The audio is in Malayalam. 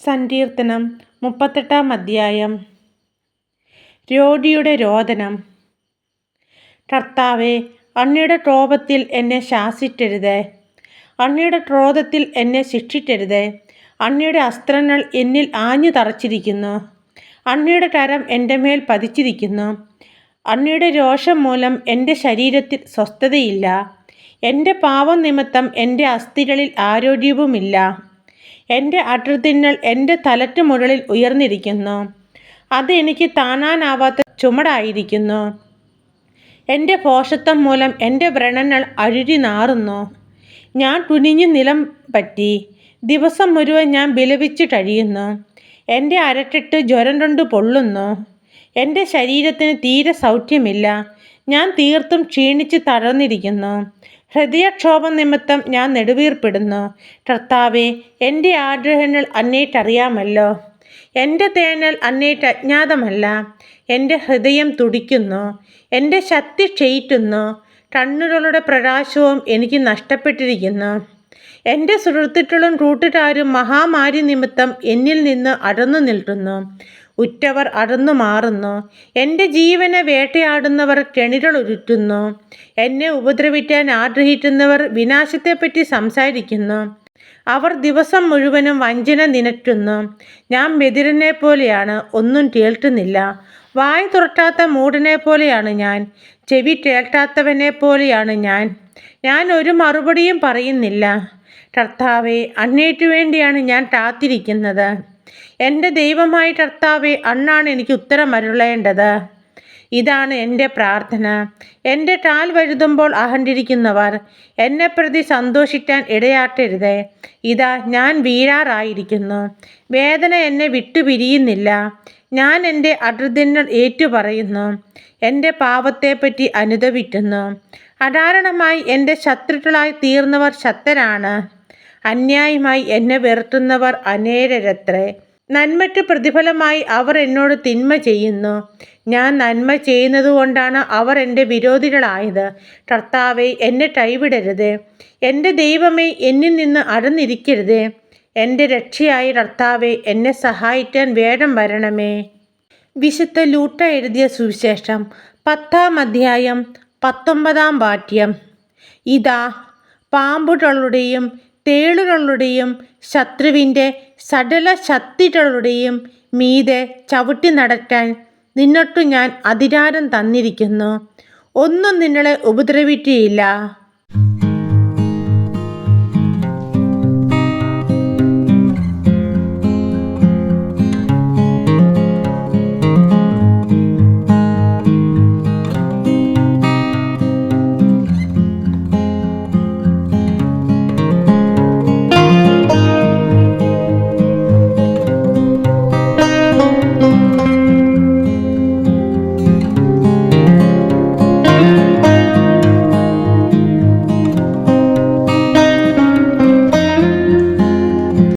സങ്കീർത്തനം 38 അധ്യായം. രോഗിയുടെ രോദനം. കർത്താവേ, അങ്ങയുടെ കോപത്തിൽ എന്നെ ശാസിക്കരുതേ, അങ്ങയുടെ ക്രോധത്തിൽ എന്നെ ശിക്ഷിക്കരുതേ. അങ്ങയുടെ അസ്ത്രങ്ങൾ എന്നിൽ ആഞ്ഞു തറച്ചിരിക്കുന്നു, അങ്ങയുടെ കരം എൻ്റെ മേൽ പതിച്ചിരിക്കുന്നു. അങ്ങയുടെ രോഷം മൂലം എൻ്റെ ശരീരത്തിൽ സ്വസ്ഥതയില്ല, എൻ്റെ പാപം നിമിത്തം എൻ്റെ അസ്ഥികളിൽ ആരോഗ്യവുമില്ല. എൻ്റെ അകൃത്യങ്ങൾ എൻ്റെ തലയ്ക്ക് മുകളിൽ ഉയർന്നിരിക്കുന്നു, അത് എനിക്ക് താങ്ങാനാവാത്ത ചുമടായിരിക്കുന്നു. എൻ്റെ ഭോഷത്വം മൂലം എൻ്റെ വ്രണങ്ങൾ അഴുകി നാറുന്നു. ഞാൻ കുനിഞ്ഞു നിലം പറ്റി, ദിവസം മുഴുവൻ ഞാൻ വിലപിച്ച് കഴിയുന്നു. എൻ്റെ അരക്കെട്ട് ജ്വരം കൊണ്ട് പൊള്ളുന്നു, എൻ്റെ ശരീരത്തിന് തീരെ സൗഖ്യമില്ല. ഞാൻ തീർത്തും ക്ഷീണിച്ച് തളർന്നിരിക്കുന്നു, ഹൃദയക്ഷോഭം നിമിത്തം ഞാൻ നെടുവീർപ്പിടുന്നു. കർത്താവേ, എൻ്റെ ആഗ്രഹങ്ങൾ അങ്ങേക്കറിയാമല്ലോ, എൻ്റെ തേങ്ങൽ അങ്ങേക്ക് അജ്ഞാതമല്ല. എൻ്റെ ഹൃദയം തുടിക്കുന്നു, എൻ്റെ ശക്തി ക്ഷയിക്കുന്നു, കണ്ണുകളുടെ പ്രകാശവും എനിക്ക് നഷ്ടപ്പെട്ടിരിക്കുന്നു. എൻ്റെ സുഹൃത്തുക്കളും കൂട്ടുകാരും മഹാമാരി നിമിത്തം എന്നിൽ നിന്ന് അകന്നു നിൽക്കുന്നു, ഉറ്റവർ അകന്നു മാറുന്നു. എൻ്റെ ജീവനെ വേട്ടയാടുന്നവർ കെണികളൊരുറ്റുന്നു, എന്നെ ഉപദ്രവിക്കാൻ ആഗ്രഹിക്കുന്നവർ വിനാശത്തെപ്പറ്റി സംസാരിക്കുന്നു. അവർ ദിവസം മുഴുവനും വഞ്ചന നിനയ്ക്കുന്നു. ഞാൻ ബധിരനെ പോലെയാണ്, ഒന്നും കേൾക്കുന്നില്ല. വായ തുറക്കാത്ത മൂടനെ പോലെയാണ് ഞാൻ, ചെവി കേൾക്കാത്തവനെ പോലെയാണ് ഞാൻ. ഞാൻ ഒരു മറുപടിയും പറയുന്നില്ല. കർത്താവേ, അങ്ങേക്ക് വേണ്ടിയാണ് ഞാൻ കാത്തിരിക്കുന്നത്. എൻ്റെ ദൈവമായ കർത്താവേ, അങ്ങാണ് എനിക്ക് ഉത്തരമരുളേണ്ടത്. ഇതാണ് എൻ്റെ പ്രാർത്ഥന. എൻ്റെ കാൽ വഴുതുമ്പോൾ അഹങ്കരിക്കുന്നവർ എന്നെ പ്രതി സന്തോഷിക്കാൻ ഇടയാക്കരുതേ. ഇതാ, ഞാൻ വീഴാറായിരിക്കുന്നു, വേദന എന്നെ വിട്ടുപിരിയുന്നില്ല. ഞാൻ എൻ്റെ അകൃത്യങ്ങൾ ഏറ്റുപറയുന്നു, എൻ്റെ പാപത്തെപ്പറ്റി അനുതപിക്കുന്നു. അകാരണമായി എൻ്റെ ശത്രുക്കളായി തീർന്നവർ ശക്തരാണ്, അന്യായമായി എന്നെ വെറുക്കുന്നവർ അനേകരത്രേ. നന്മയ്ക്ക് പ്രതിഫലമായി അവർ എന്നോട് തിന്മ ചെയ്യുന്നു. ഞാൻ നന്മ ചെയ്യുന്നതുകൊണ്ടാണ് അവർ എൻ്റെ വിരോധികളായത്. കർത്താവേ, എന്നെ കൈവിടരുതേ. എൻ്റെ ദൈവമേ, എന്നിൽ നിന്ന് അകന്നിരിക്കരുതേ. എൻ്റെ രക്ഷയായ കർത്താവേ, എന്നെ സഹായിക്കാൻ വേഗം വരണമേ. വിശുദ്ധ ലൂക്ക എഴുതിയ സുവിശേഷം 10 അധ്യായം 19 വാക്യം. ഇതാ, പാമ്പുകളുടെയും തേളുകളുടെയും ശത്രുവിൻ്റെ സകല ശക്തികളുടെയും മീതെ ചവിട്ടി നടക്കാൻ നിന്നൊട്ടു ഞാൻ അധികാരം തന്നിരിക്കുന്നു. ഒന്നും നിങ്ങളെ ഉപദ്രവിക്കുകയില്ല.